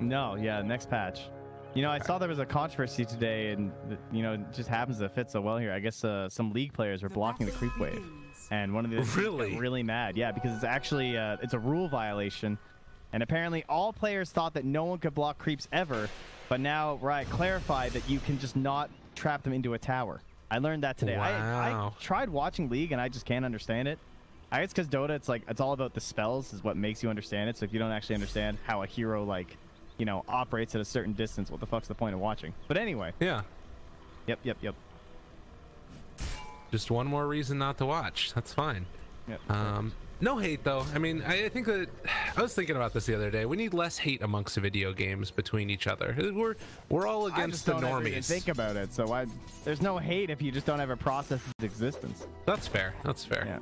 No, yeah, next patch. You know, I saw there was a controversy today, and you know, it just happens to fit so well here. I guess some league players were blocking the creep wave, and one of the got really mad. Yeah, because it's actually it's a rule violation, and apparently all players thought that no one could block creeps ever, but now Riot clarified that you can just not trap them into a tower. I learned that today. Wow. I tried watching League, and I just can't understand it. I guess because Dota, it's all about the spells is what makes you understand it. So if you don't actually understand how a hero, like, you know, operates at a certain distance, what the fuck's the point of watching? But anyway. Yeah. Yep. Just one more reason not to watch. That's fine. Yep. No hate though. I mean, I think that I was thinking about this the other day. We need less hate amongst the video games between each other. We're all against the normies. I just don't even think about it. So there's no hate if you just don't ever process its existence. That's fair. That's fair. Yeah.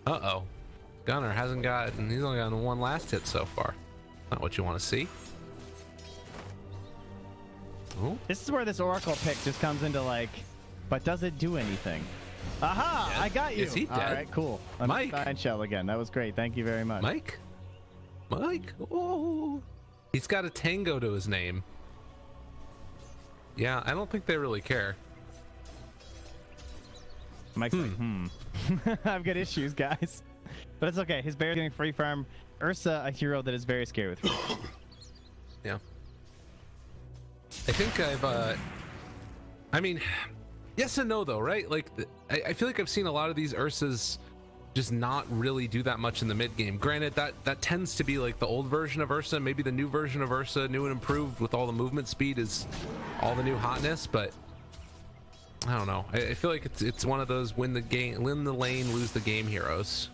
Uh-oh. Gunnar hasn't gotten. He's only gotten one last hit so far. Not what you want to see. Ooh. This is where this Oracle pick just comes into like, but does it do anything? Aha! I got you. Is he dead? All right, cool. Mike. Stein shell again. That was great. Thank you very much. Mike? Oh. He's got a tango to his name. Yeah, I don't think they really care. Mike's like, I've got issues, guys. But it's okay. His bear's getting free farm. Ursa, a hero that is very scary with free. Yeah. I think I mean, yes and no though, right? Like, I feel like I've seen a lot of these Ursas just not really do that much in the mid game. Granted, that tends to be like the old version of Ursa. Maybe the new version of Ursa, new and improved with all the movement speed, is all the new hotness. But I don't know. I feel like it's one of those win the lane, lose the game heroes.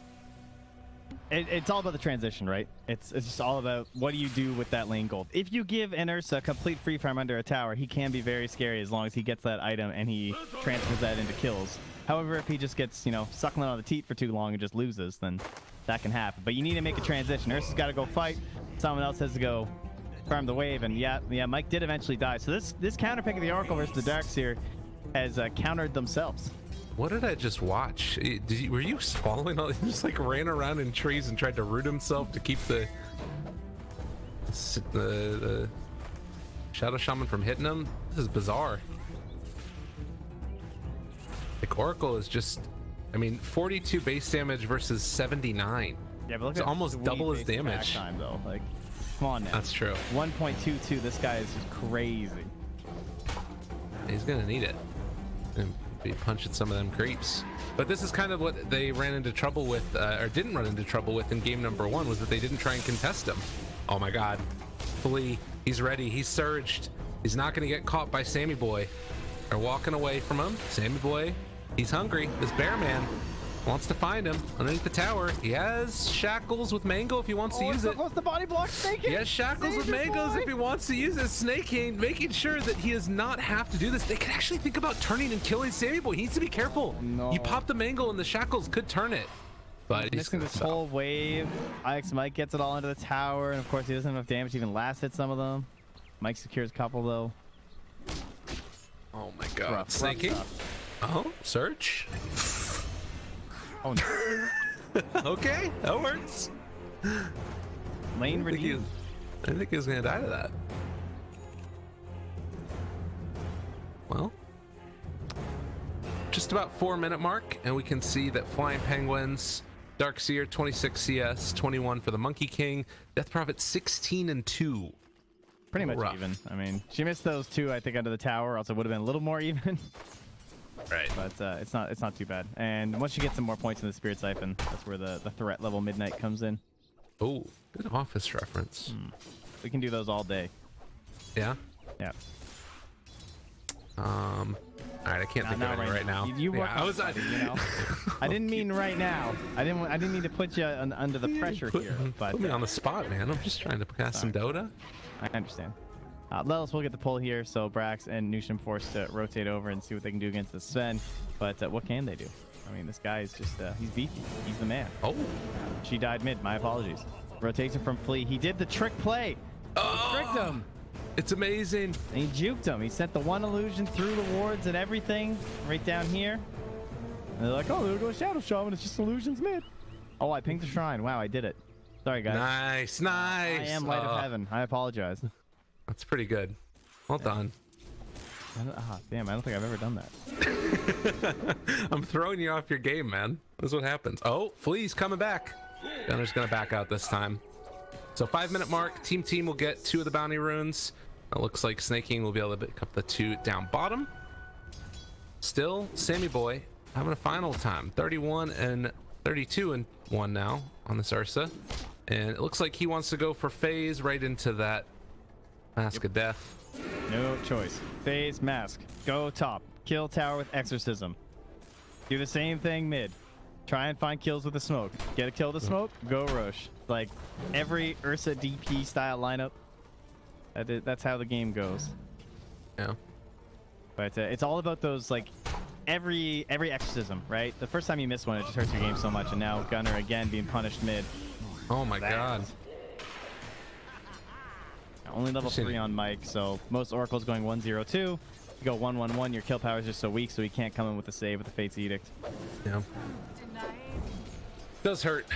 It's all about the transition, right? It's just all about what do you do with that lane gold. If you give an Ursa complete free farm under a tower, he can be very scary as long as he gets that item and he transfers that into kills. However, if he just gets, you know, suckling on the teat for too long and just loses, then that can happen. But you need to make a transition. Ursa's got to go fight. Someone else has to go farm the wave. And yeah, Mike did eventually die. So this counter pick of the Oracle versus the Darkseer has countered themselves. What did I just watch? Were you following all? He just like ran around in trees and tried to root himself to keep the Shadow Shaman from hitting him. This is bizarre. Like, Oracle is just, I mean, 42 base damage versus 79. Yeah, but look, it's at almost double his damage. Time though, like, come on now. That's true. 1.22. This guy is just crazy. He's gonna need it. And be punching some of them creeps. But this is kind of what they ran into trouble with, or didn't run into trouble with in game number 1, was that they didn't try and contest him. Oh my god. Flea, he's ready, he's surged. He's not gonna get caught by Sammy Boy. They're walking away from him. Sammy Boy, he's hungry. This bear man wants to find him underneath the tower. He has shackles with Mango if he wants to use it. What's the body block? Snake? He has shackles with Mangoes if he wants to use it. Snake King making sure that he does not have to do this. They could actually think about turning and killing Sammy Boy. He needs to be careful. No. You pop the Mango and the shackles could turn it. But he's missing this whole wave. IX Mike gets it all into the tower, and of course he doesn't have enough damage to even last hit some of them. Mike secures a couple though. Oh my god. Snake King. Oh, search. Oh no. Okay, that works. Lane redeemed. I think he was gonna die to that. Well, just about 4-minute mark, and we can see that Flying Penguins, Darkseer 26 CS, 21 for the Monkey King, Death Prophet 16 and 2. Pretty much even. I mean, she missed those 2, I think, under the tower, else it would have been a little more even. Right. But it's not too bad. And once you get some more points in the Spirit Siphon, that's where the threat level Midnight comes in. Oh, good Office reference. We can do those all day. Yeah? Yeah. All right, I can't think of any right now. You work on something, you know. I didn't mean right now. I didn't mean to put you under the pressure here. But put me on the spot, man. I'm just trying to cast some Dota. I understand. Lelis will get the pull here, so Brax and Nushim forced to rotate over and see what they can do against the Sven. But what can they do? I mean, this guy is just, he's beefy. He's the man. Oh. She died mid. My apologies. Rotation from Flea. He did the trick play. Oh, he tricked him. It's amazing. And he juked him. He sent the one illusion through the wards and everything right down here. And they're like, oh, there goes Shadow Shaman. It's just illusions mid. Oh, I pinged the shrine. Wow, I did it. Sorry, guys. Nice, nice. I am light of heaven. I apologize. That's pretty good. Well done. Damn, I don't think I've ever done that. I'm throwing you off your game, man. That's what happens. Oh, Flea's coming back. Gunner's gonna back out this time. So 5-minute mark. Team will get 2 of the bounty runes. It looks like Snaking will be able to pick up the 2 down bottom. Still, Sammy Boy having a final time. 31 and 32 and 1 now on this Ursa. And it looks like he wants to go for phase right into that Mask of Death. No choice. Phase, mask. Go top. Kill tower with exorcism. Do the same thing mid. Try and find kills with the smoke. Get a kill with the smoke, go Roche. Like every Ursa DP style lineup. That's how the game goes. Yeah. But it's all about those, like, every exorcism, right? The first time you miss one, it just hurts your game so much. And now Gunner again being punished mid. Oh my god. Only level 3 on Mike, so most Oracle's going 1-0-2. You go 1-1-1, your kill power is just so weak, so he can't come in with a save with the Fate's Edict. Yeah. Does hurt.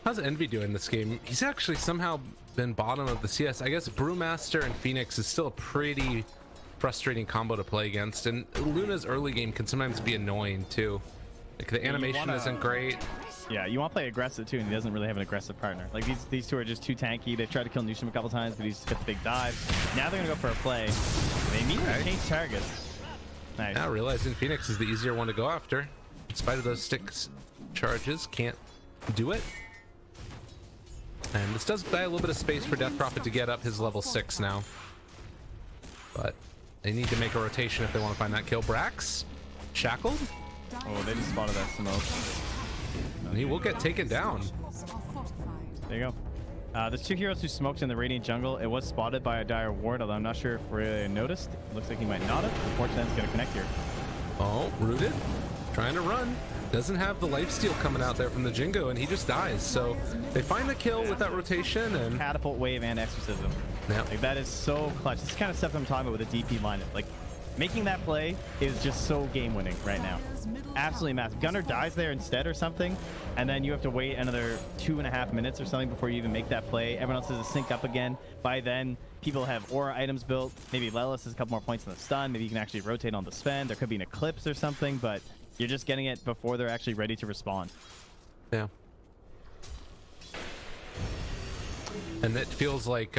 How's Envy doing this game? He's actually somehow been bottom of the CS. I guess Brewmaster and Phoenix is still a pretty frustrating combo to play against, and Luna's early game can sometimes be annoying too. Like the animation isn't great. Yeah, you want to play aggressive too, and he doesn't really have an aggressive partner. Like these 2 are just too tanky. They've tried to kill Newsham a couple times, but he's got the big dive. Now they're gonna go for a play. They need to change targets. Nice. Now realizing Phoenix is the easier one to go after, in spite of those sticks charges, can't do it. And this does buy a little bit of space for Death Prophet to get up his level 6 now. But they need to make a rotation if they want to find that kill. Brax shackled. Oh, they just spotted that smoke. And he will get taken down. There you go. There's 2 heroes who smoked in the Radiant jungle. It was spotted by a dire ward, although I'm not sure if Ray noticed. Looks like he might not have. Unfortunately, it's going to connect here. Oh, rooted. Trying to run. Doesn't have the lifesteal coming out there from the Jingo, and he just dies. So they find the kill with that rotation and catapult wave and exorcism. Yeah. Like that is so clutch. This is kind of stuff I'm talking about with a DP lineup. Like making that play is just so game winning right now. Absolutely massive. Gunner dies there instead or something, and then you have to wait another 2.5 minutes or something before you even make that play. Everyone else has to sync up again. By then, people have aura items built. Maybe Lelis has a couple more points on the stun. Maybe you can actually rotate on the spend. There could be an eclipse or something, but you're just getting it before they're actually ready to respond. Yeah. And it feels like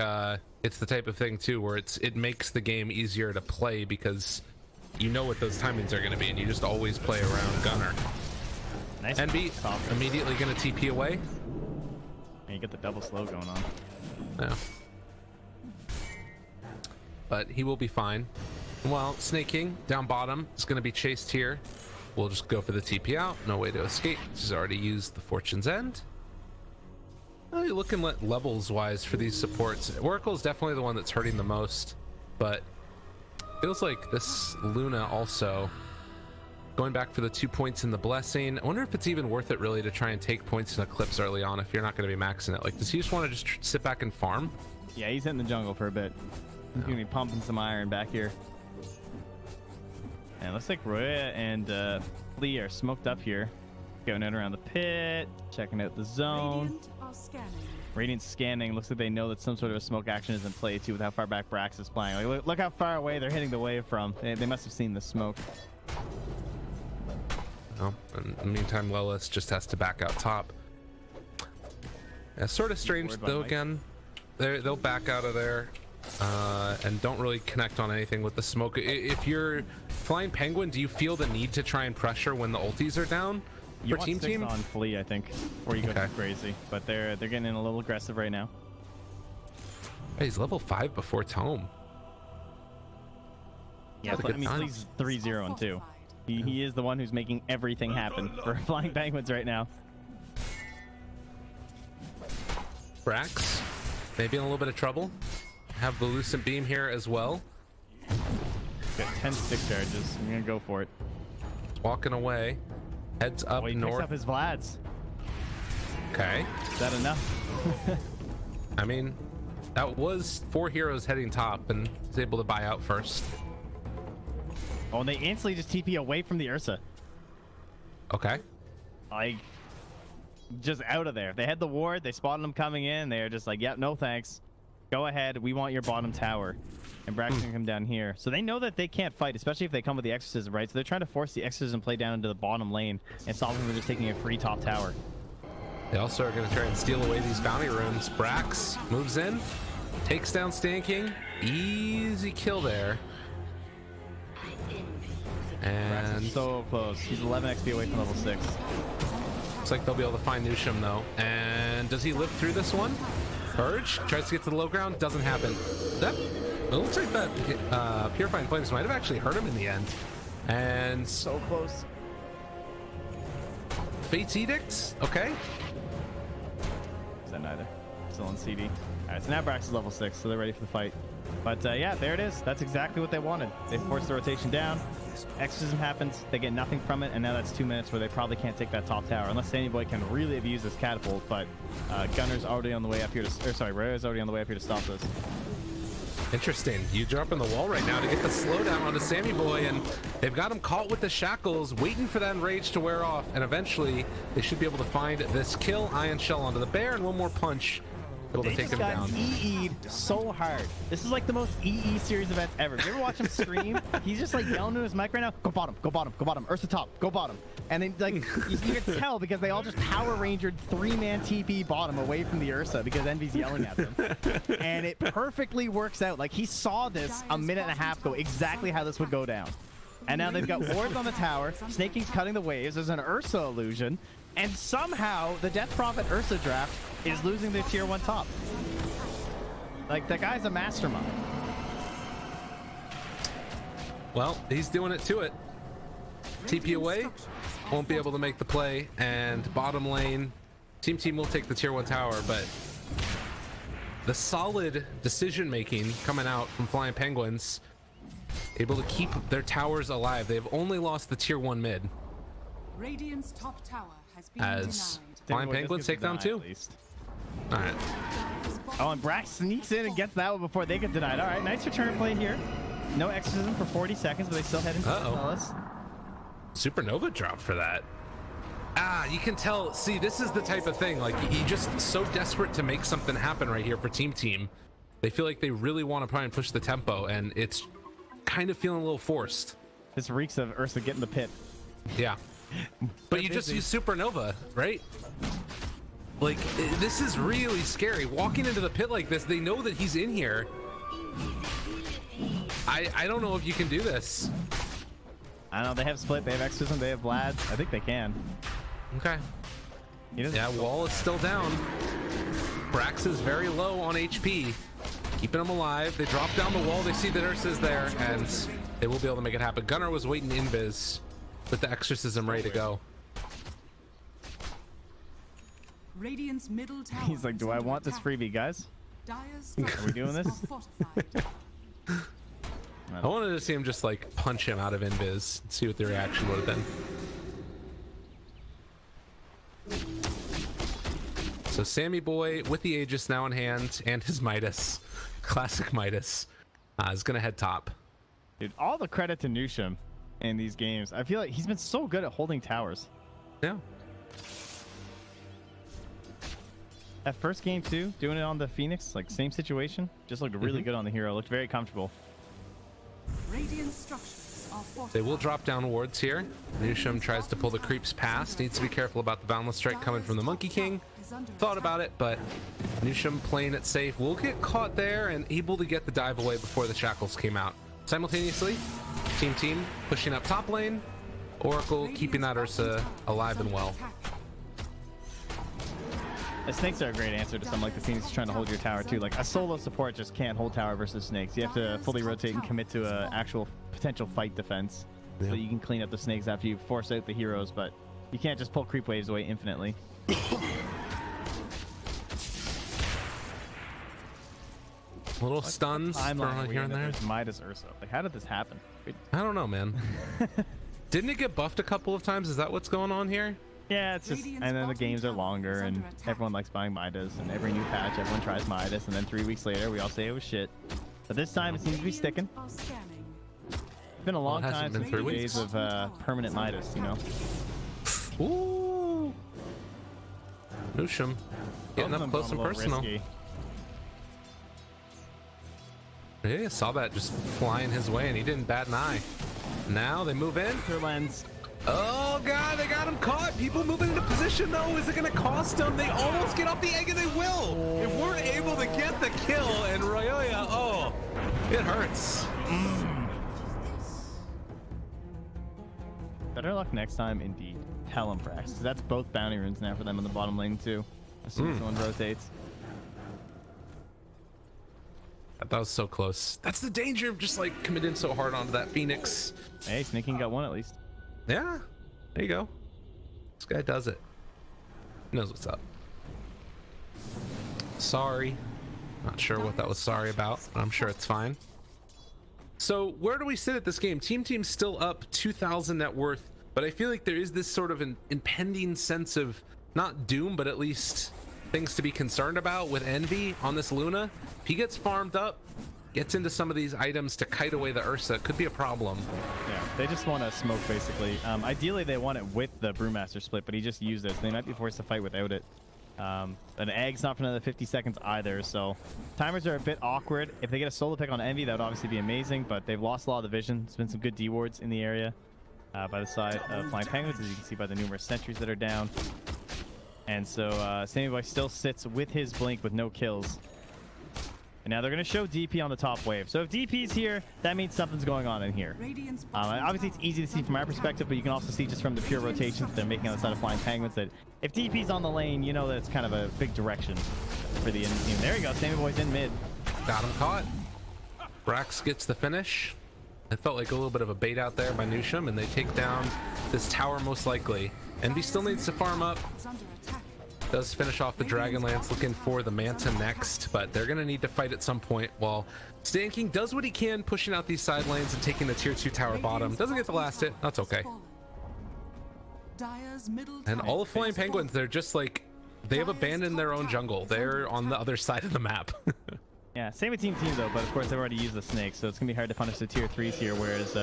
it's the type of thing too where it makes the game easier to play because you know what those timings are going to be, and you just always play around Gunner. Nice. Envy immediately going to TP away. And you get the double slow going on. Yeah. But he will be fine. Well, Snake King down bottom is going to be chased here. We'll just go for the TP out. No way to escape. He's already used the Fortune's End. Well, you're looking at levels wise for these supports. Oracle's definitely the one that's hurting the most, but feels like this Luna also going back for the 2 points in the Blessing. I wonder if it's even worth it really to try and take points in Eclipse early on if you're not going to be maxing it. Like, does he just want to just sit back and farm? Yeah, he's in the jungle for a bit. He's going to be pumping some iron back here. And it looks like Roya and Lee are smoked up here. Going out around the pit, checking out the zone. Radiant scanning. Looks like they know that some sort of a smoke action is in play too with how far back Brax is playing. Like, look how far away they're hitting the wave from. They must have seen the smoke. Oh, in the meantime, Lelis just has to back out top. Yeah, sort of strange though. Again, they'll back out of there and don't really connect on anything with the smoke. If you're flying Penguin, do you feel the need to try and pressure when the ultis are down? You for want team on Flea, I think, before you go too crazy. But they're getting in a little aggressive right now. Hey, he's level 5 before Tome. Yeah, I mean, Flea's 3-0 and 2. He is the one who's making everything happen for Flying Penguins right now. Brax, maybe in a little bit of trouble. Have the Lucent Beam here as well. Got 10 stick charges. I'm gonna go for it. Walking away. Heads up he north. Picks up his Vlads. Okay. Is that enough? I mean, that was 4 heroes heading top, and he's able to buy out first. Oh, and they instantly just TP away from the Ursa. Okay. Like, just out of there. They had the ward. They spotted them coming in. They're just like, yep, no thanks. Go ahead. We want your bottom tower. And Braxton can come down here. So they know that they can't fight, especially if they come with the Exorcism, right? So they're trying to force the Exorcism play down into the bottom lane and stop them from just taking a free top tower. They also are going to try and steal away these bounty runes. Brax moves in, takes down Stan King. Easy kill there. And so close. He's 11 XP away from level 6. Looks like they'll be able to find Newsham though. And does he live through this one? Purge tries to get to the low ground. Doesn't happen. It looks like that Purifying Flames might have actually hurt him in the end. And so close. Fate's Edicts. Okay. Is that neither? Still on CD. All right, so now Brax is level 6, so they're ready for the fight. But yeah, there it is. That's exactly what they wanted. They forced the rotation down. Exorcism happens. They get nothing from it, and now that's 2 minutes where they probably can't take that top tower unless Sandy Boy can really abuse this catapult. But Gunner's already on the way up here to, or sorry, Rayo's already on the way up here to stop this. Interesting. You drop in the wall right now to get the slowdown onto Sammy Boy, and they've got him caught with the shackles, waiting for that enrage to wear off, and eventually they should be able to find this kill. Ion Shell onto the bear, and one more punch able to take him down. EE'd so hard. This is like the most EE series events ever. You ever watch him stream? He's just like yelling to his mic right now. Go bottom, go bottom, go bottom. Ursa top, go bottom. And then like you can tell because they all just Power Rangered 3-man TP bottom away from the Ursa because Envy's yelling at them. And it perfectly works out. Like he saw this a minute and a half ago, exactly how this would go down. And now they've got wards on the tower. Snake King's cutting the waves. There's an Ursa illusion. And somehow the Death Prophet Ursa draft is losing their tier 1 top. Like, that guy's a mastermind. Well, he's doing it to it. TP away, won't be able to make the play, and bottom lane, Team will take the tier 1 tower, but the solid decision making coming out from Flying Penguins, able to keep their towers alive. They've only lost the tier 1 mid. Radiant's top tower has been As denied. Flying Penguins take down 2. All right. Oh, and Brax sneaks in and gets that one before they get denied. All right, nice return play here. No exorcism for 40 seconds, but they still head into the Supernova drop for that. Ah, you can tell. See, this is the type of thing. Like, you just so desperate to make something happen right here for Team. They feel like they really want to try and push the tempo, and it's kind of feeling a little forced. This reeks of Ursa getting the pit. Yeah. But you just use Supernova, right? Like, this is really scary. Walking into the pit like this, they know that he's in here. I don't know if you can do this. I don't know. They have split. They have Exorcism. They have Vlad's. I think they can. Okay. Yeah, wall is still down. Brax is very low on HP. Keeping him alive. They drop down the wall. They see that Ursa's there, and they will be able to make it happen. Gunner was waiting invis with the Exorcism ready to go. Radiant's middle tower. He's like, do I want this freebie, guys? Are we doing this? I wanted to see him just like punch him out of invis and see what the reaction would have been. So Sammy Boy with the Aegis now in hand and his Midas, classic Midas, is gonna head top. Dude, all the credit to Newsham in these games. I feel like he's been so good at holding towers. Yeah. That first game too, doing it on the Phoenix, like same situation, just looked really good on the hero. Looked very comfortable. Radiant structures are fortified. They will drop down wards here. Newsham tries to pull the creeps past. Needs to be careful about the Boundless Strike coming from the Monkey King. Thought about it, but Newsham playing it safe. Will get caught there and able to get the dive away before the shackles came out. Simultaneously, Team pushing up top lane. Oracle keeping that Ursa alive and well. The snakes are a great answer to something like the Phoenix trying to hold your tower too. Like a solo support just can't hold tower versus snakes. You have to fully rotate and commit to a actual potential fight defense, so you can clean up the snakes after you force out the heroes. But you can't just pull creep waves away infinitely. Little stuns for here and there. Midas Ursa. Like, how did this happen? I don't know, man. Didn't it get buffed a couple of times? Is that what's going on here? Yeah, it's just, and then the games are longer, and everyone likes buying Midas, and every new patch, everyone tries Midas, and then 3 weeks later, we all say it was shit. But this time, it seems to be sticking. It's been a long time since 3 days of permanent Midas, you know? Ooh. Newsham getting up close and personal. Risky. Yeah, saw that just flying his way, and he didn't bat an eye. Now they move in. Their lens. Oh god, they got him caught. People moving into position though. Is it gonna cost them? They almost get off the egg, and they will. Oh. If we're able to get the kill, and Royoya, oh, it hurts. Better luck next time, indeed. Tell him, Brax, because that's both bounty runes now for them in the bottom lane too. As soon as someone rotates. That was so close. That's the danger of just like committing so hard onto that Phoenix. Hey, Sneaking got one at least. Yeah, there you go. This guy does it. He knows what's up. Sorry. Not sure what that was sorry about, but I'm sure it's fine. So where do we sit at this game? Team's still up 2,000 net worth, but I feel like there is this sort of an impending sense of not doom, but at least things to be concerned about with Envy on this Luna. If he gets farmed up, gets into some of these items to kite away the Ursa, it could be a problem. Yeah, they just want to smoke basically. Ideally they want it with the Brewmaster split, but he just used it, so they might be forced to fight without it. An egg's not for another 50 seconds either, so timers are a bit awkward. If they get a solo pick on Envy, that would obviously be amazing, but they've lost a lot of the vision. There's been some good D wards in the area by the side of Flying Penguins, as you can see by the numerous sentries that are down. And so Sammy Boy still sits with his blink with no kills. And now they're going to show DP on the top wave. So if DP's here, that means something's going on in here. Obviously, it's easy to see from our perspective, but you can also see just from the pure rotations that they're making on the side of Flying Penguins that if DP's on the lane, you know that it's kind of a big direction for the enemy team. There you go. Sammy Boy's in mid. Got him caught. Brax gets the finish. It felt like a little bit of a bait out there by Newsham, and they take down this tower most likely. Envy still needs to farm up. Does finish off the Dragonlance, looking for the Manta next, but they're going to need to fight at some point while Stanking does what he can, pushing out these side lanes and taking the tier 2 tower bottom. Doesn't get the last hit. That's okay. And all of Flying Penguins, they're just like, they have abandoned their own jungle. They're on the other side of the map. Yeah, same with Team though, but of course they've already used the snake, so it's gonna be hard to punish the tier 3s here, whereas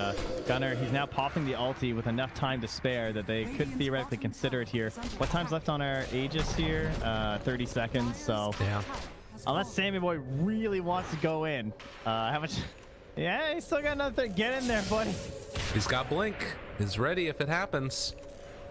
Gunnar, he's now popping the ulti with enough time to spare that they could theoretically consider it here. What time's left on our Aegis here? 30 seconds, so yeah. Unless Sammy Boy really wants to go in. How much? Yeah, he's still got another thing. Get in there, buddy. He's got blink. He's ready if it happens.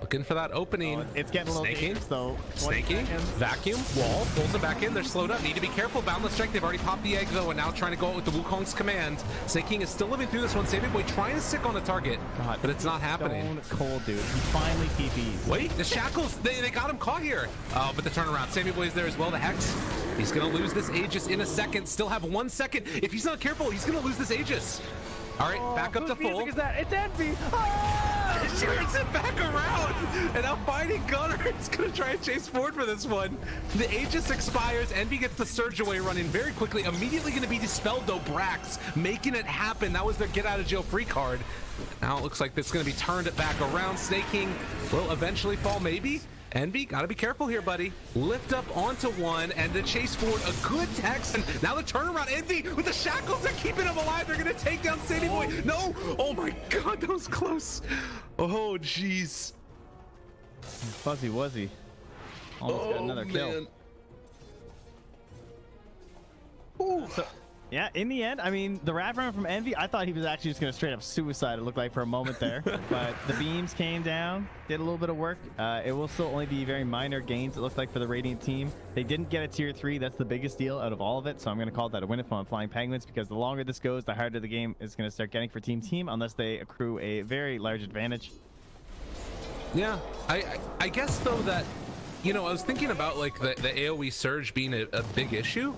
Looking for that opening. Oh, it's getting a little dangerous, though. Snaking, vacuum, wall, pulls him back in. They're slowed up. Need to be careful. Boundless strike. They've already popped the egg, though, and now trying to go out with the Wukong's command. Snaking is still living through this one. Sammy Boy trying to stick on the target, but it's not happening. Cold, dude. He finally TP'd. Wait, the shackles. They got him caught here. Oh, but the turnaround. Sammy Boy's there as well. The Hex. He's going to lose this Aegis in a second. Still have 1 second. If he's not careful, he's going to lose this Aegis. All right, back up to full. Whose music is that? It's Envy. Ah! Turns it back around, and now fighting Gunnar is going to try and chase forward for this one. The Aegis expires. Envy gets the surge away running very quickly. Immediately going to be dispelled, though. Brax making it happen. That was their get out of jail free card. Now it looks like it's going to be turned back around. Snaking will eventually fall, maybe. Envy, gotta be careful here, buddy. Lift up onto one, and the chase forward, a good text, and now the turnaround. Envy with the shackles, they're keeping him alive. They're gonna take down Sammy Boy. No! Oh my god, that was close. Oh, jeez. Fuzzy Wuzzy. Almost got another kill. So, yeah, in the end, I mean, the wraparound from Envy, I thought he was actually just going to straight up suicide, it looked like, for a moment there. But the beams came down, did a little bit of work. It will still only be very minor gains, it looked like, for the Radiant team. They didn't get a tier 3. That's the biggest deal out of all of it. So I'm going to call that a win from Flying Penguins, because the longer this goes, the harder the game is going to start getting for Team, unless they accrue a very large advantage. Yeah, I guess, though, that, you know, I was thinking about, like, the AoE surge being a big issue.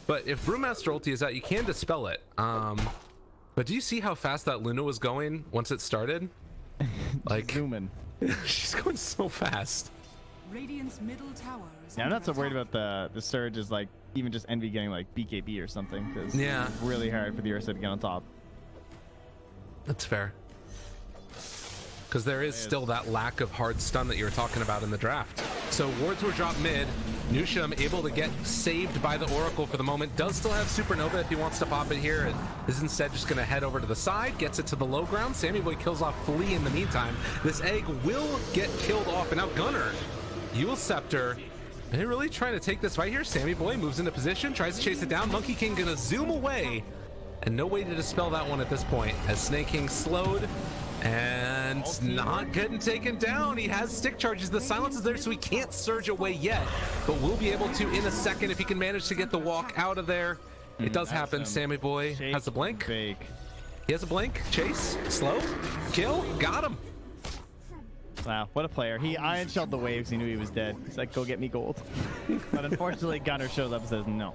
But if Brewmaster ulti is out, you can dispel it. But do you see how fast that Luna was going once it started? Like, zooming. She's going so fast. Radiant's middle tower is I'm not so worried about the surge as, like, even just Envy getting, like, BKB or something. Because yeah, it's really hard for the Ursa to get on top. That's fair. Because there is still that lack of hard stun that you were talking about in the draft. So wards were dropped mid. Newsham able to get saved by the Oracle for the moment. Does still have Supernova if he wants to pop it here. And is instead just going to head over to the side. Gets it to the low ground. Sammy Boy kills off Flea in the meantime. This egg will get killed off. And now Gunnar, Eul Scepter, Are they really trying to take this fight here? Sammy Boy moves into position, tries to chase it down. Monkey King gonna zoom away, and no way to dispel that one at this point, as Snake King slowed and not getting taken down. He has stick charges. The silence is there, so he can't surge away yet, but will be able to in a second if he can manage to get the walk out of there. It does happen. Sammy Boy has a blink. Fake. He has a blink. Chase, slow, kill, got him. Wow, what a player. He iron shelled the waves. He knew he was dead. He's like, go get me gold. But unfortunately, Gunner shows up and says no.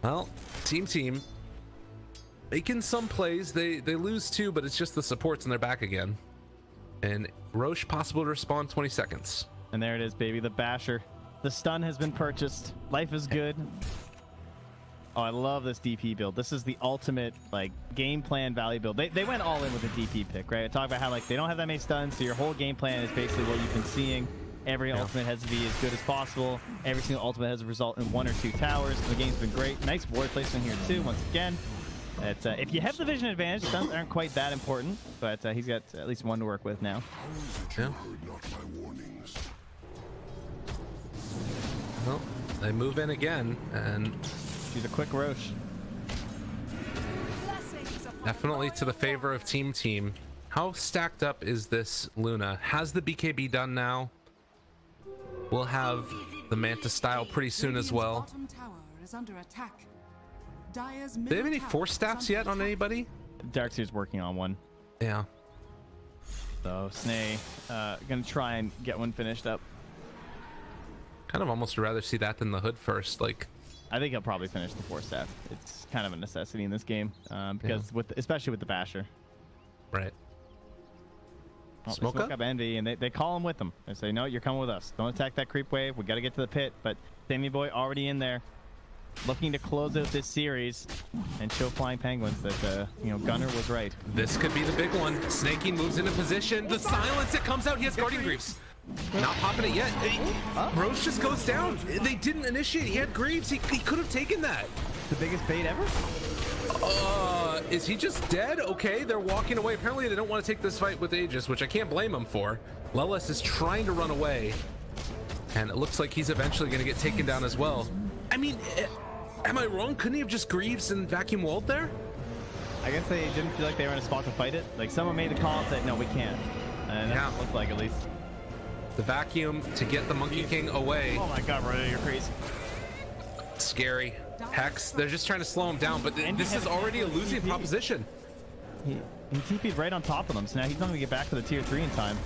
Well, team making some plays. They lose two, but it's just the supports and they're back again. And Roche possible to respond 20 seconds. And there it is, baby, the basher. The stun has been purchased. Life is good. Oh, I love this DP build. This is the ultimate like game plan value build. They went all in with a DP pick, right? I talk about how like they don't have that many stuns, so your whole game plan is basically what you've been seeing. Every ultimate has to be as good as possible. Every single ultimate has a result in 1 or 2 towers. The game's been great. Nice ward placement here too. Once again, if you have the vision advantage, stuns aren't quite that important, but he's got at least one to work with now. Yeah. Well, they move in again, and she's a quick Roche. Definitely to the favor of team. How stacked up is this Luna? Has the BKB done now? We'll have the Manta style pretty soon as well. Do they have any force staffs yet on anybody? Darkseer's working on one. Yeah. So Snay gonna try and get one finished up. Kind of almost rather see that than the hood first. Like, I think he'll probably finish the force staff. It's kind of a necessity in this game because especially with the basher. Right. Well, smoke up Envy, and they call him with them. They say, no, you're coming with us. Don't attack that creep wave. We got to get to the pit. But Sammy Boy already in there, looking to close out this series and show Flying Penguins that Gunner was right. This could be the big one. Snakey moves into position. The silence, it comes out. He has Guardian Greaves. Not popping it yet. Roche just goes down. They didn't initiate. He had Greaves. He could have taken that. The biggest bait ever? Is he just dead? Okay, they're walking away. Apparently they don't want to take this fight with Aegis, which I can't blame him for. Lelis is trying to run away, and it looks like he's eventually going to get taken down as well. I mean, am I wrong? Couldn't he have just Greaves and vacuum walled there? I guess they didn't feel like they were in a spot to fight it. Like someone made the call and said, no, we can't. And that's what it looked like, at least. The vacuum to get the Monkey King away. Oh my god, Ray, you're crazy. Scary. Hex, they're just trying to slow him down, but this is already a losing proposition. He TP'd right on top of them, so now he's not going to get back to the tier 3 in time.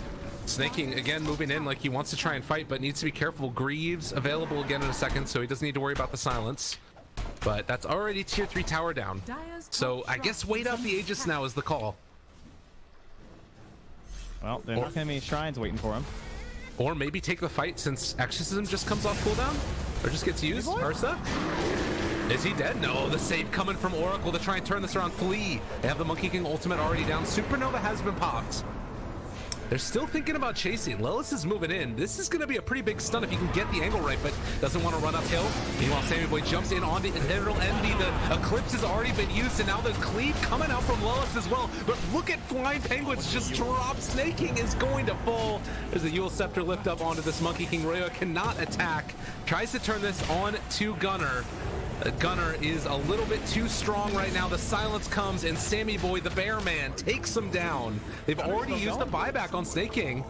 Snaking again, moving in like he wants to try and fight, but needs to be careful. Greaves available again in a second, so he doesn't need to worry about the silence. But that's already tier 3 tower down. So I guess wait out the Aegis now is the call. Well, they're not going to be shrines waiting for him. Or maybe take the fight since Exorcism just comes off cooldown? Or just gets used? Ursa? Is he dead? No, the save coming from Oracle to try and turn this around. Flee. They have the Monkey King ultimate already down. Supernova has been popped. They're still thinking about chasing. Lelis is moving in. This is going to be a pretty big stun if he can get the angle right, but doesn't want to run uphill. Meanwhile, Sammy Boy jumps in on the Eternal Envy. The Eclipse has already been used, and now the cleave coming out from Lelis as well. But look at Flying Penguins just drop. Snake King is going to fall. There's a Yule Scepter lift up onto this Monkey King. Rhea cannot attack. Tries to turn this on to Gunner. Gunner is a little bit too strong right now. The silence comes, and Sammy Boy, the bear man, takes him down. They've already used the buyback on Snake King.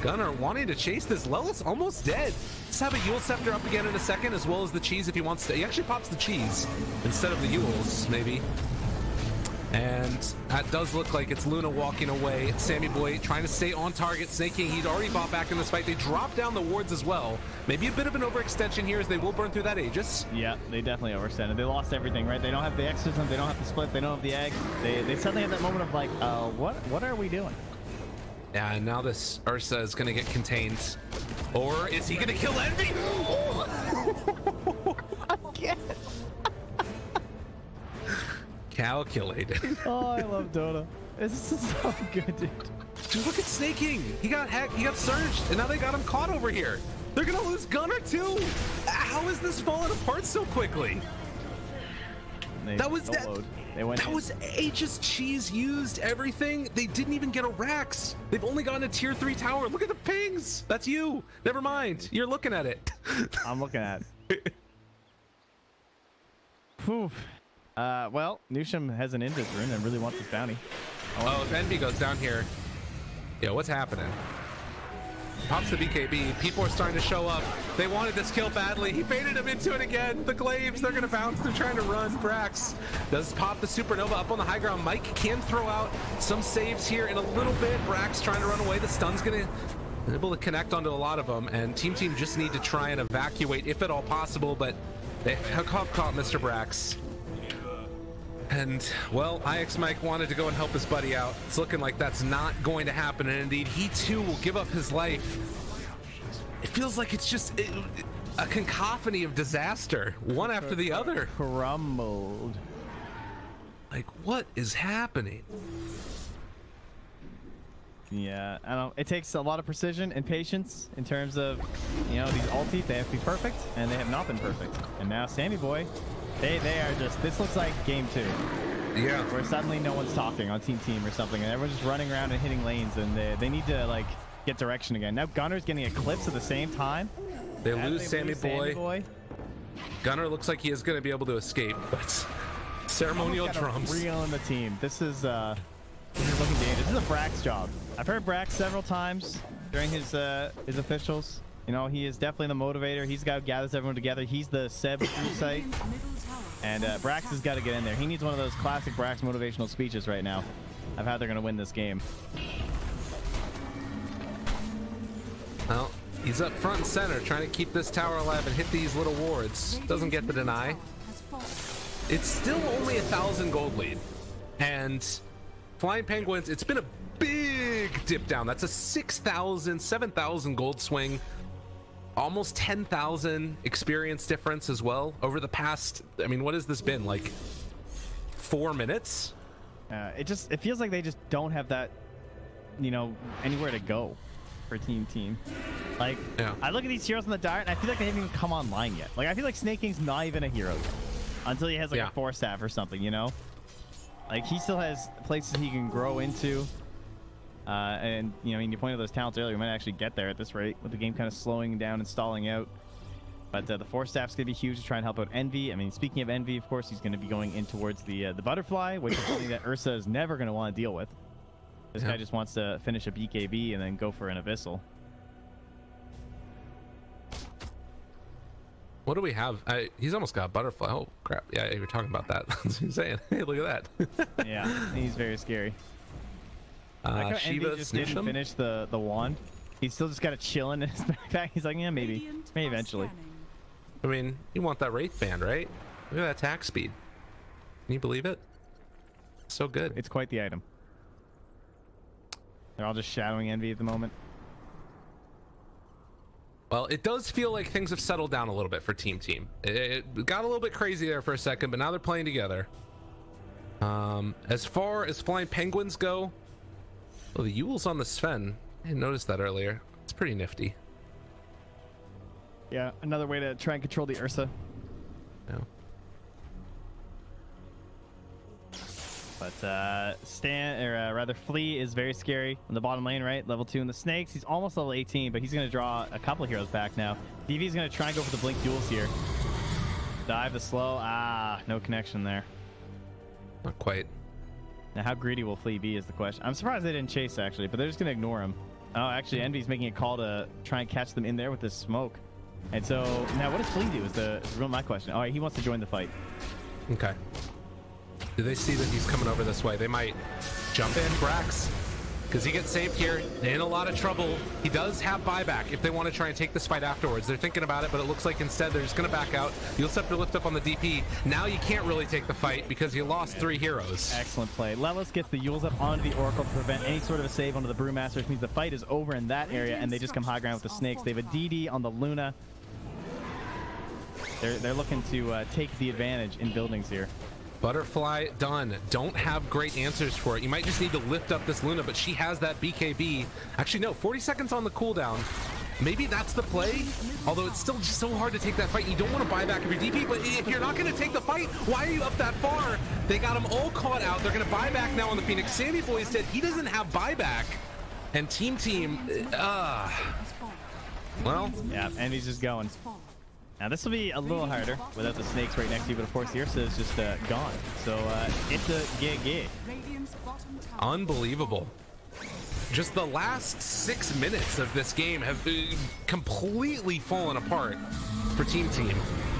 Gunner wanting to chase this. Lelis almost dead. Let's have a Yule Scepter up again in a second, as well as the cheese if he wants to. He actually pops the cheese instead of the Yules, maybe. And that does look like it's Luna walking away. Sammy Boy trying to stay on target. Snake King, he'd already bought back in this fight. They drop down the wards as well. Maybe a bit of an overextension here as they will burn through that Aegis. Yeah, they definitely overextended. They lost everything, right? They don't have the Exorcism, they don't have the split, they don't have the egg. They suddenly have that moment of like, what are we doing? Yeah, and now this Ursa is going to get contained. Or is he going to kill Envy? Again. Calculated. Oh, I love Dota. This is so good, dude. Dude, look at Snake King. He got hacked, he got surged, and now they got him caught over here. They're gonna lose Gunner too. How is this falling apart so quickly? They That was soloed. They went that in. was ages. Cheese used everything. They didn't even get a Rax. They've only gotten a tier 3 tower. Look at the pings. That's you. Never mind. You're looking at it. I'm looking at it. Phew. Well, Nusham has an Invis rune and really wants his bounty. Oh, if Envy goes down here. Yeah, what's happening? Pops the BKB. People are starting to show up. They wanted this kill badly. He baited him into it again. The Glaives, they're going to bounce. They're trying to run. Brax does pop the Supernova up on the high ground. Mike can throw out some saves here in a little bit. Brax trying to run away. The stun's going to be able to connect onto a lot of them. And Team just need to try and evacuate if at all possible. But they have caught Mr. Brax. And, well, IX Mike wanted to go and help his buddy out. It's looking like that's not going to happen, and indeed, he too will give up his life. It feels like it's just a cacophony of disaster, one after the other. Crumbled. Like, what is happening? Yeah, I don't know. It takes a lot of precision and patience in terms of, you know, these ultis. They have to be perfect, and they have not been perfect. And now Sammy Boy, they are just, this looks like game 2. Yeah. Where suddenly no one's talking on team or something, and everyone's just running around and hitting lanes, and they need to, like, get direction again. Now Gunner's getting eclipsed at the same time. They lose Sammy Boy. Gunner looks like he is going to be able to escape, but ceremonial drums. Real in the team. This is looking dangerous. This is a Brax job. I've heard Brax several times during his officials. You know, he is definitely the motivator. He's got to gather everyone together. He's the Seb through site. And Brax has got to get in there. He needs one of those classic Brax motivational speeches right now of how they're going to win this game. Well, he's up front and center trying to keep this tower alive and hit these little wards. Doesn't get the deny. It's still only 1,000 gold lead. And Flying Penguins, it's been a big dip down. That's a 6,000, 7,000 gold swing. Almost 10,000 experience difference as well over the past, I mean, what has this been, like 4 minutes? It feels like they just don't have that, you know, anywhere to go for team. Like, yeah. I look at these heroes in the diet and I feel like they haven't even come online yet. Like, I feel like Snake King's not even a hero yet until he has like a 4-staff or something, you know? Like, he still has places he can grow into. And, you know, I mean, you pointed those talents earlier. We might actually get there at this rate with the game kind of slowing down and stalling out. But the 4-staff's going to be huge to try and help out Envy. I mean, speaking of Envy, of course, he's going to be going in towards the Butterfly, which is something that Ursa is never going to want to deal with. This guy just wants to finish a BKB and then go for an Abyssal. What do we have? He's almost got a Butterfly. Oh, crap. Yeah, you were talking about that. That's what I'm saying. Hey, look at that. Yeah, he's very scary. Like how Envy just didn't finish the wand. He's still just got to chill in his backpack. He's like, yeah, maybe eventually. I mean, you want that Wraith Band, right? Look at that attack speed. Can you believe it? So good. It's quite the item. They're all just shadowing Envy at the moment. Well, it does feel like things have settled down a little bit for Team. It got a little bit crazy there for a second, but now they're playing together. As far as Flying Penguins go, oh, the Yule's on the Sven. I didn't notice that earlier. It's pretty nifty. Yeah, another way to try and control the Ursa. Yeah. But Flea is very scary on the bottom lane, right? Level 2 in the Snakes. He's almost level 18, but he's going to draw a couple of heroes back now. DV's going to try and go for the Blink Duels here. Dive the slow. Ah, no connection there. Not quite. Now, how greedy will Flea be is the question. I'm surprised they didn't chase, actually, but they're just going to ignore him. Oh, actually, Envy's making a call to try and catch them in there with this smoke. And so, now what does Flea do is my question. All right, he wants to join the fight. Okay. Do they see that he's coming over this way? They might jump in, Brax, because he gets saved here. In a lot of trouble. He does have buyback if they want to try and take this fight afterwards. They're thinking about it, but it looks like instead they're just going to back out. You'll have to lift up on the DP. Now you can't really take the fight because you lost 3 heroes. Excellent play. Lelis gets the Yules up onto the Oracle to prevent any sort of a save onto the Brewmaster, which means the fight is over in that area, and they just come high ground with the Snakes. They have a DD on the Luna. They're looking to take the advantage in buildings here. Butterfly done. Don't have great answers for it. You might just need to lift up this Luna, but she has that BKB. Actually, no, 40 seconds on the cooldown. maybe that's the play. Although it's still just so hard to take that fight. You don't want to buy back your DP, but if you're not going to take the fight, why are you up that far? They got him all caught out. They're going to buy back now on the Phoenix. Sammy Boy is dead. He doesn't have buyback. And Team, well, yeah, and he's just going. Now this will be a little harder without the snakes right next to you, but of course the Ursa is just gone. So it's a gig. Unbelievable. Just the last 6 minutes of this game have completely fallen apart for Team.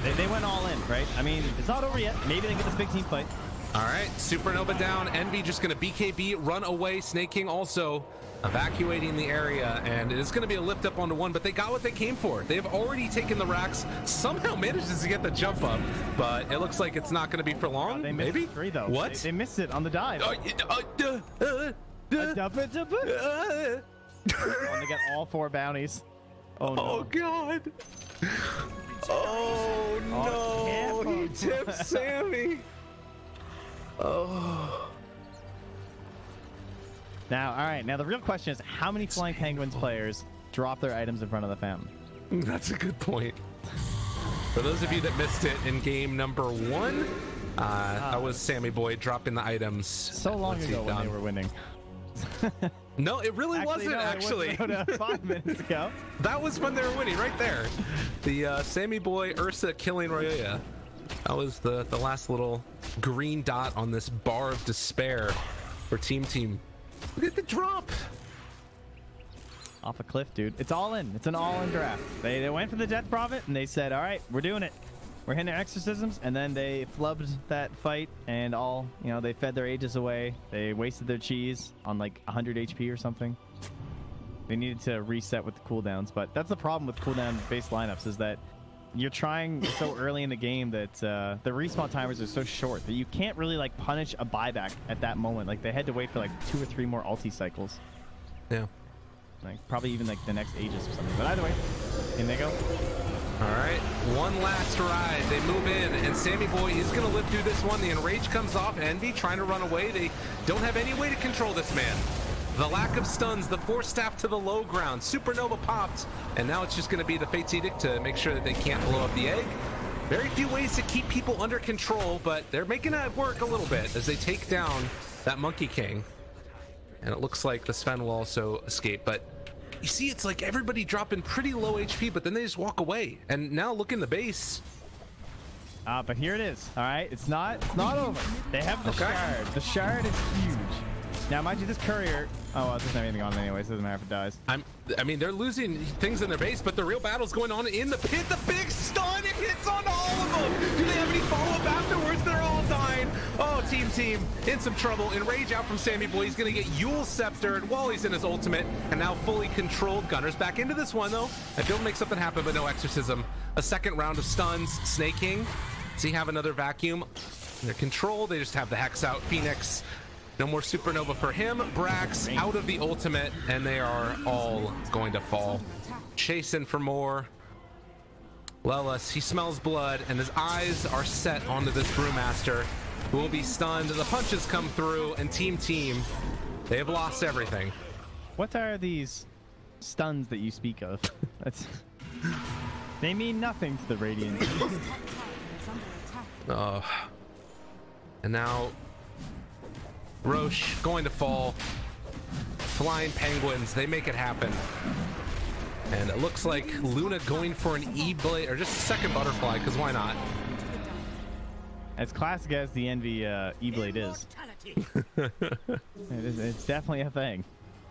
They went all in, right? I mean, it's not over yet. Maybe they get this big team fight. All right, Supernova down. Envy just going to BKB, run away. Snake King also evacuating the area, and it is going to be a lift up onto 1, but they got what they came for. They've already taken the racks, somehow manages to get the jump up, but it looks like it's not going to be for long. They maybe missed 3 though. What? They missed it on the dive. And they got all 4 bounties. Oh no. Oh god. Oh no. He tipped Sammy. Oh. Now, all right. Now the real question is, how many Flying Penguins players drop their items in front of the fountain? That's a good point. For those of you that missed it in game number 1, that was Sammy Boy dropping the items. So long ago when they were winning. No, it really wasn't, no, actually. It was 5 minutes ago. That was when they were winning, right there. The Sammy Boy Ursa killing Roya. That was the last little green dot on this bar of despair for Team. Look at the drop. Off a cliff, dude. It's all in. It's an all-in draft. They went for the Death Prophet, and they said, all right, we're doing it. We're hitting our exorcisms, and then they flubbed that fight, and all, you know, they fed their ages away. They wasted their cheese on like 100 HP or something. They needed to reset with the cooldowns, but that's the problem with cooldown-based lineups, is that you're trying so early in the game that the respawn timers are so short that you can't really like punish a buyback at that moment. Like they had to wait for like 2 or 3 more ulti cycles. Yeah. Like probably even like the next Aegis or something. But either way, in they go. All right, one last ride. They move in, and Sammy Boy is going to live through this one. The Enrage comes off. Envy trying to run away. They don't have any way to control this man. The lack of stuns, the Force Staff to the low ground. Supernova popped, and now it's just going to be the Fate's Edict to make sure that they can't blow up the egg. Very few ways to keep people under control, but they're making it work a little bit as they take down that Monkey King. And it looks like the Sven will also escape, but you see, it's like everybody dropping pretty low HP, but then they just walk away. And now look in the base. But here it is. All right, it's not over. They have the shard. The shard is huge. Now, mind you, this courier. Oh, well, it doesn't have anything on it anyways. It doesn't matter if it dies. I mean, they're losing things in their base, but the real battle's going on in the pit. The big stun, it hits on all of them. Do they have any follow-up afterwards? They're all dying. Oh, team, in some trouble. Enrage out from Sammy Boy. He's going to get Yule sceptered while he's in his ultimate, and now fully controlled. Gunner's back into this one, though. I don't make something happen, but no exorcism. A second round of stuns. Snake King. Does he have another vacuum? They're controlled. They just have the Hex out. Phoenix. No more Supernova for him. Brax out of the ultimate, and they are all going to fall. Chasing for more. Lelis, he smells blood, and his eyes are set onto this Brewmaster, who will be stunned. The punches come through, and team, they have lost everything. What are these stuns that you speak of? They mean nothing to the Radiant. Oh. And now Roche going to fall. Flying Penguins, they make it happen. And it looks like Luna going for an E-Blade, or just a second butterfly, because why not? As classic as the Envy E-Blade is. It's definitely a thing.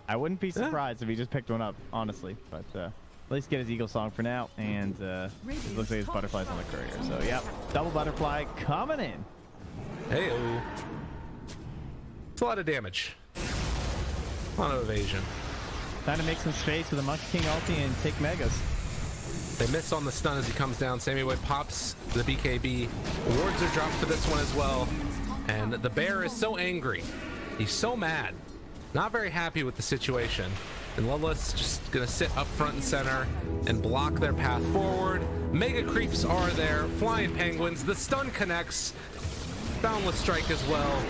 I wouldn't be surprised if he just picked one up, honestly. But at least get his Eagle Song for now. And it looks like his butterfly's on the courier. So, yep, double butterfly coming in. Hey-oh. It's a lot of damage. A lot of evasion. Trying to make some space with the Monkey King ulti and take Megas. They miss on the stun as he comes down. Sammy Boy pops the BKB. Wards are dropped for this one as well. And the bear is so angry. He's so mad. Not very happy with the situation. And Lelis just gonna sit up front and center and block their path forward. Mega creeps are there. Flying Penguins. The stun connects. Boundless strike as well.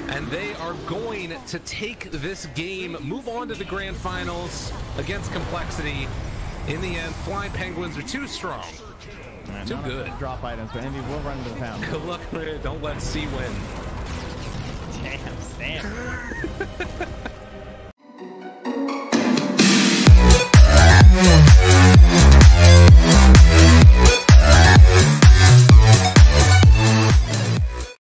And they are going to take this game, move on to the grand finals against Complexity. In the end, flying penguins are too strong. Too good. Drop items, but Envy will run into the pound. Good luck, don't let C win. Damn, Sam.